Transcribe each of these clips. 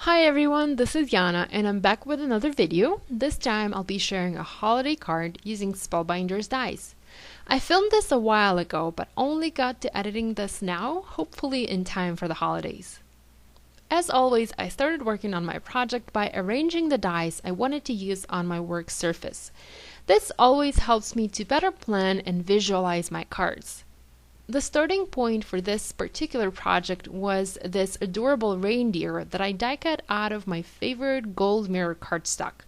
Hi everyone, this is Yana and I'm back with another video. This time I'll be sharing a holiday card using Spellbinders dies. I filmed this a while ago but only got to editing this now, hopefully in time for the holidays. As always, I started working on my project by arranging the dies I wanted to use on my work surface. This always helps me to better plan and visualize my cards. The starting point for this particular project was this adorable reindeer that I die cut out of my favorite gold mirror cardstock.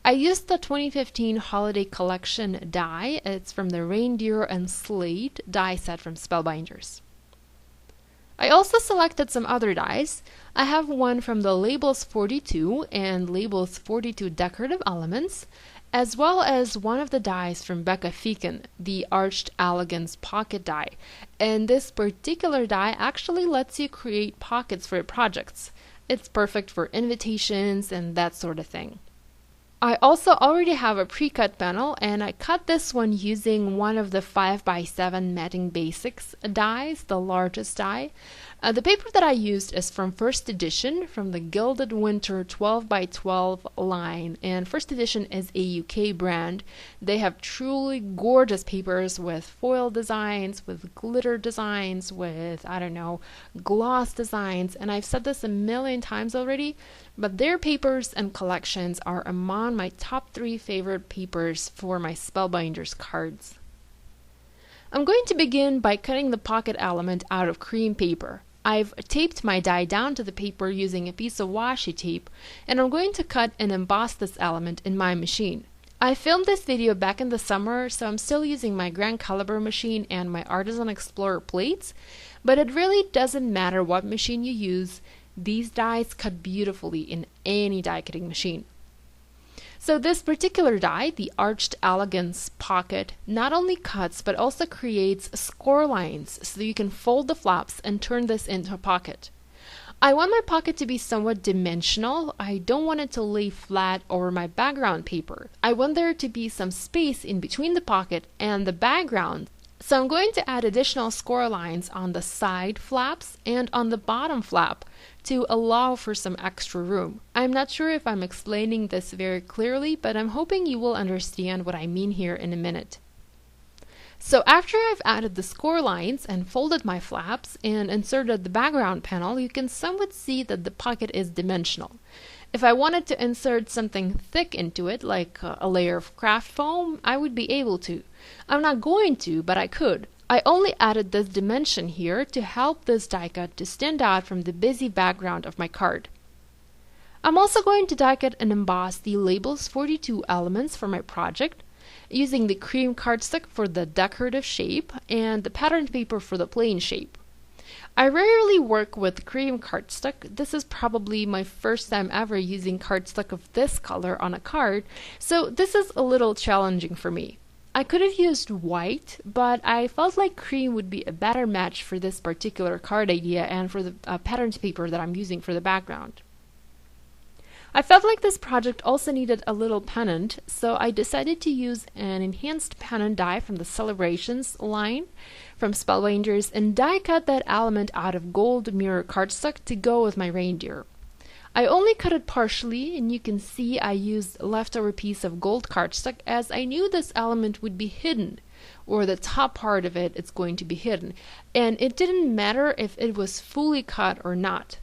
I used the 2015 holiday collection die. It's from the Reindeer and Sleigh die set from Spellbinders. I also selected some other dies. I have one from the Labels 42 and Labels 42 Decorative Elements, as well as one of the dies from Becca Feekin, the Arched Elegance pocket die. And this particular die actually lets you create pockets for your projects. It's perfect for invitations and that sort of thing. I also already have a pre-cut panel and I cut this one using one of the 5x7 Matting Basics dies, the largest die. The paper that I used is from First Edition, from the Gilded Winter 12x12 line, and First Edition is a UK brand. They have truly gorgeous papers with foil designs, with glitter designs, with, gloss designs, and I've said this a million times already, but their papers and collections are among my top 3 favorite papers for my Spellbinders cards. I'm going to begin by cutting the pocket element out of cream paper. I've taped my die down to the paper using a piece of washi tape, and I'm going to cut and emboss this element in my machine. I filmed this video back in the summer, so I'm still using my Grand Caliber machine and my Artisan Explorer plates, but it really doesn't matter what machine you use. These dies cut beautifully in any die cutting machine. So this particular die, the Arched Elegance pocket, not only cuts but also creates score lines so you can fold the flaps and turn this into a pocket. I want my pocket to be somewhat dimensional. I don't want it to lay flat over my background paper. I want there to be some space in between the pocket and the background. So I'm going to add additional score lines on the side flaps and on the bottom flap to allow for some extra room. I'm not sure if I'm explaining this very clearly, but I'm hoping you will understand what I mean here in a minute. So after I've added the score lines and folded my flaps and inserted the background panel, you can somewhat see that the pocket is dimensional. If I wanted to insert something thick into it, like a layer of craft foam, I would be able to. I'm not going to, but I could. I only added this dimension here to help this die cut to stand out from the busy background of my card. I'm also going to die cut and emboss the Labels 42 elements for my project, using the cream cardstock for the decorative shape and the patterned paper for the plain shape. I rarely work with cream cardstock. This is probably my first time ever using cardstock of this color on a card, so this is a little challenging for me. I could have used white, but I felt like cream would be a better match for this particular card idea and for the patterned paper that I'm using for the background. I felt like this project also needed a little pennant, so I decided to use an enhanced pennant die from the Celebrations line from Spellbinders and die cut that element out of gold mirror cardstock to go with my reindeer. I only cut it partially, and you can see I used a leftover piece of gold cardstock as I knew this element would be hidden, or the top part of it's going to be hidden, and it didn't matter if it was fully cut or not.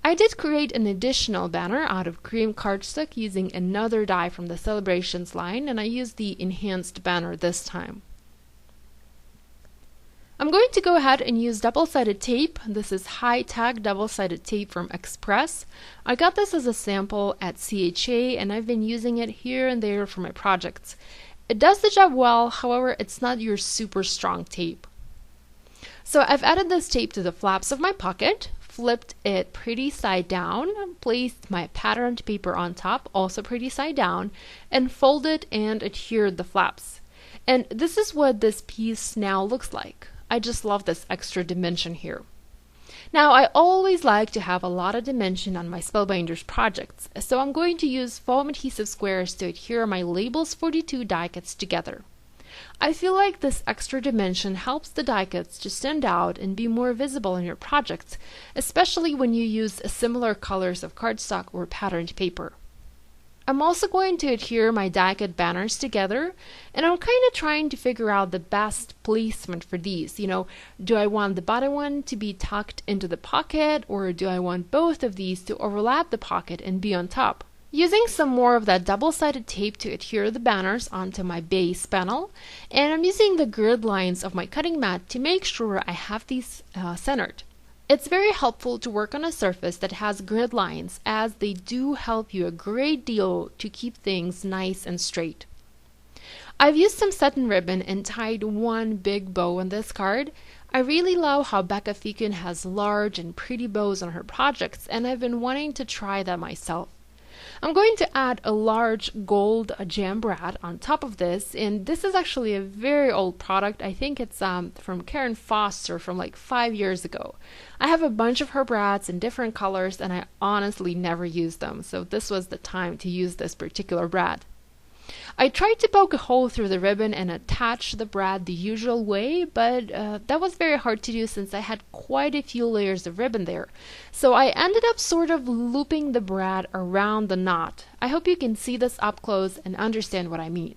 I did create an additional banner out of cream cardstock using another die from the Celebrations line, and I used the enhanced banner this time. I'm going to go ahead and use double-sided tape. This is high-tech double-sided tape from Express. I got this as a sample at CHA and I've been using it here and there for my projects. It does the job well, however, it's not your super strong tape. So I've added this tape to the flaps of my pocket, flipped it pretty side down, placed my patterned paper on top, also pretty side down, and folded and adhered the flaps. And this is what this piece now looks like. I just love this extra dimension here. Now, I always like to have a lot of dimension on my Spellbinders projects, so I'm going to use foam adhesive squares to adhere my Labels 42 die cuts together. I feel like this extra dimension helps the die cuts to stand out and be more visible in your projects, especially when you use similar colors of cardstock or patterned paper. I'm also going to adhere my die cut banners together, and I'm kind of trying to figure out the best placement for these. Do I want the bottom one to be tucked into the pocket, or do I want both of these to overlap the pocket and be on top? Using some more of that double-sided tape to adhere the banners onto my base panel, and I'm using the grid lines of my cutting mat to make sure I have these centered. It's very helpful to work on a surface that has grid lines, as they do help you a great deal to keep things nice and straight. I've used some satin ribbon and tied one big bow on this card. I really love how Becca Feakin has large and pretty bows on her projects, and I've been wanting to try that myself. I'm going to add a large gold jam brad on top of this, and this is actually a very old product. I think it's from Karen Foster from like 5 years ago. I have a bunch of her brads in different colors, and I honestly never use them, so this was the time to use this particular brad. I tried to poke a hole through the ribbon and attach the brad the usual way, but that was very hard to do since I had quite a few layers of ribbon there. So I ended up sort of looping the brad around the knot. I hope you can see this up close and understand what I mean.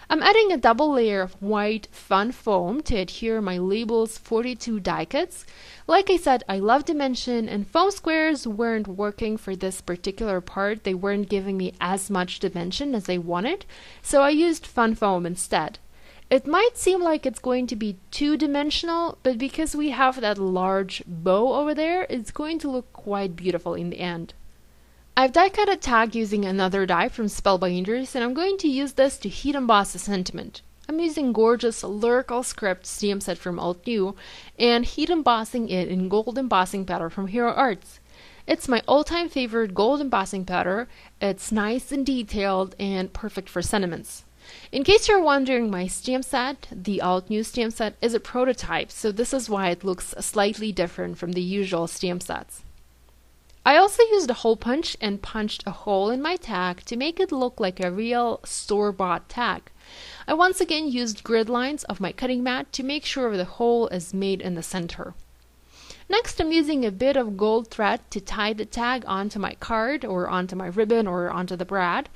I'm adding a double layer of white fun foam to adhere my label's 42 die cuts. Like I said, I love dimension, and foam squares weren't working for this particular part. They weren't giving me as much dimension as I wanted, so I used fun foam instead. It might seem like it's going to be two-dimensional, but because we have that large bow over there, it's going to look quite beautiful in the end. I've die cut a tag using another die from Spellbinders, and I'm going to use this to heat emboss a sentiment. I'm using gorgeous Lyrical Script stamp set from Alt New and heat embossing it in gold embossing powder from Hero Arts. It's my all-time favorite gold embossing powder. It's nice and detailed and perfect for sentiments. In case you're wondering, my stamp set, the Alt New stamp set, is a prototype, so this is why it looks slightly different from the usual stamp sets. I also used a hole punch and punched a hole in my tag to make it look like a real store-bought tag. I once again used grid lines of my cutting mat to make sure the hole is made in the center. Next, I'm using a bit of gold thread to tie the tag onto my card, or onto my ribbon, or onto the brad.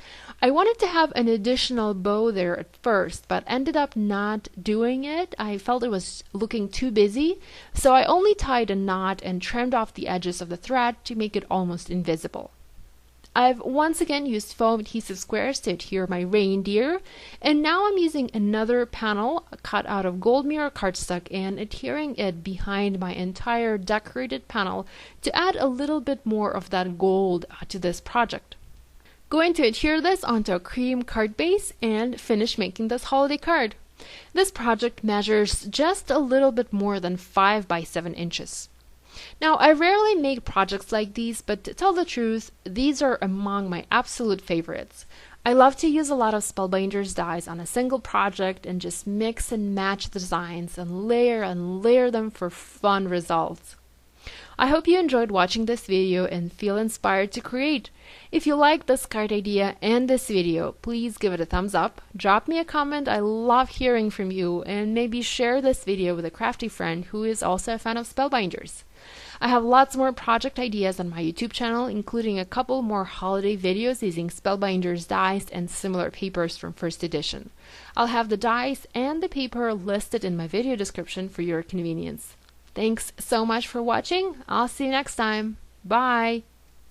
I wanted to have an additional bow there at first, but ended up not doing it. I felt it was looking too busy, so I only tied a knot and trimmed off the edges of the thread to make it almost invisible. I've once again used foam adhesive squares to adhere my reindeer, and now I'm using another panel cut out of gold mirror cardstock and adhering it behind my entire decorated panel to add a little bit more of that gold to this project. Going to adhere this onto a cream card base and finish making this holiday card. This project measures just a little bit more than 5 by 7 inches. Now, I rarely make projects like these, but to tell the truth, these are among my absolute favorites. I love to use a lot of Spellbinders dies on a single project and just mix and match the designs and layer them for fun results. I hope you enjoyed watching this video and feel inspired to create. If you like this card idea and this video, please give it a thumbs up, drop me a comment, I love hearing from you, and maybe share this video with a crafty friend who is also a fan of Spellbinders. I have lots more project ideas on my YouTube channel, including a couple more holiday videos using Spellbinders dies and similar papers from first edition. I'll have the dies and the paper listed in my video description for your convenience. Thanks so much for watching. I'll see you next time. Bye!